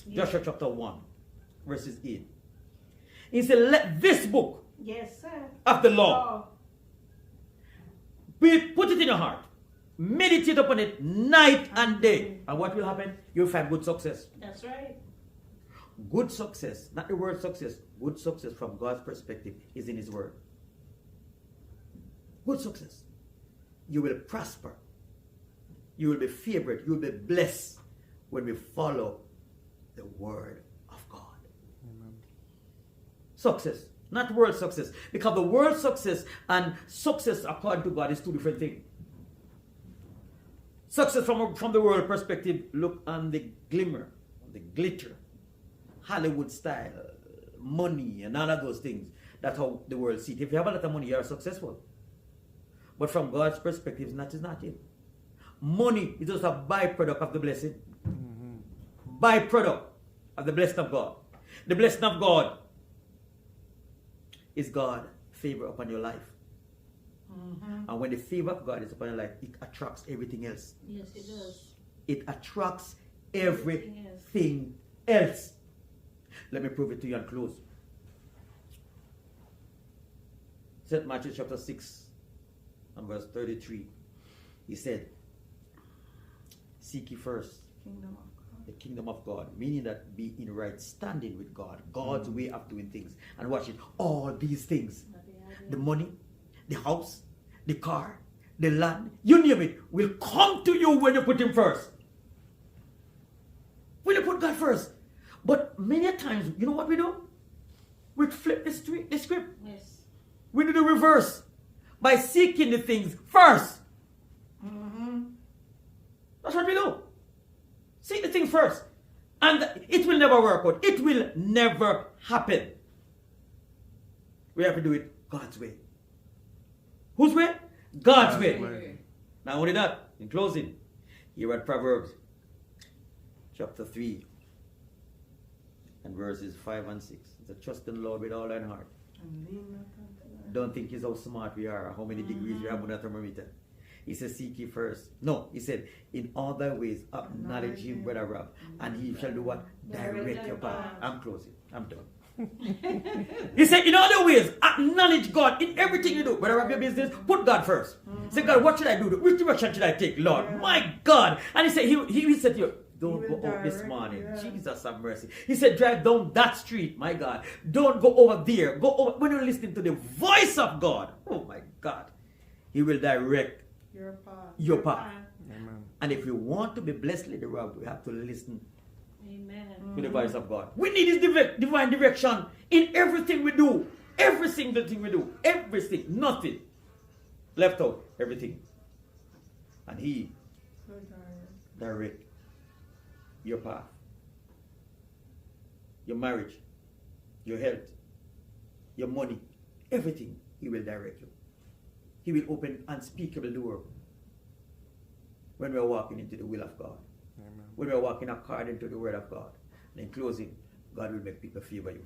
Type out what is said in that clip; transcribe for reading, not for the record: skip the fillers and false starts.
Yes. Joshua chapter 1, verses 8. He said, let this book yes, sir. of the law put it in your heart. Meditate upon it night and day. And what will happen? You'll find good success. That's right. Good success, not the word success. Good success from God's perspective is in His word. Good success. You will prosper. You will be favored. You will be blessed when we follow the word of God. Amen. Success, not world success. Because the world success and success according to God is two different things. Success from the world perspective, look on the glimmer, the glitter, Hollywood style, money, and all of those things. That's how the world sees it. If you have a lot of money, you are successful. But from God's perspective, it's not it. Money is just a byproduct of the blessing. Mm-hmm. Byproduct of the blessing of God. The blessing of God is God's favor upon your life. Mm-hmm. And when the favor of God is upon your life, it attracts everything else. Yes, it does. It attracts everything else. Let me prove it to you and close. St. Matthew chapter 6 and verse 33. He said, seek ye first the kingdom of God, meaning that be in right standing with God, God's way of doing things. And watch it, all these things, the money, the house, the car, the land, you name it, will come to you when you put Him first. When you put God first. But many times, you know what we do? We flip the script. Yes. We do the reverse by seeking the things first. Mm-hmm. That's what we do. Seek the things first. And it will never work out. It will never happen. We have to do it God's way. Whose way? God's way. Now only that, in closing, here at Proverbs chapter 3 and verses 5 and 6. It's a trust in the Lord with all thine heart. Don't think it's how smart we are, how many degrees we have on that thermometer. He says, seek ye first. No, he said, in all thy ways acknowledge Him, brother Rob, and He shall do what? Direct your path. I'm closing. I'm done. He said, in all your ways, acknowledge God in everything you do. Whether have your business, put God first. Say, God, what should I do? Which direction should I take, Lord? My God. And he said, he said to you, don't go out this morning. Yeah. Jesus have mercy. He said, drive down that street, my God. Don't go over there. Go over. When you're listening to the voice of God, oh my God, He will direct your path. Amen. And if you want to be blessed, Lady Rob, we have to listen. Amen. To the voice of God. We need His divine direction in everything we do. Every single thing we do. Everything. Nothing left out. Everything. And He direct your path. Your marriage. Your health. Your money. Everything. He will direct you. He will open unspeakable door when we are walking into the will of God. Amen. When we are walking according to the word of God. And in closing, God will make people favor you.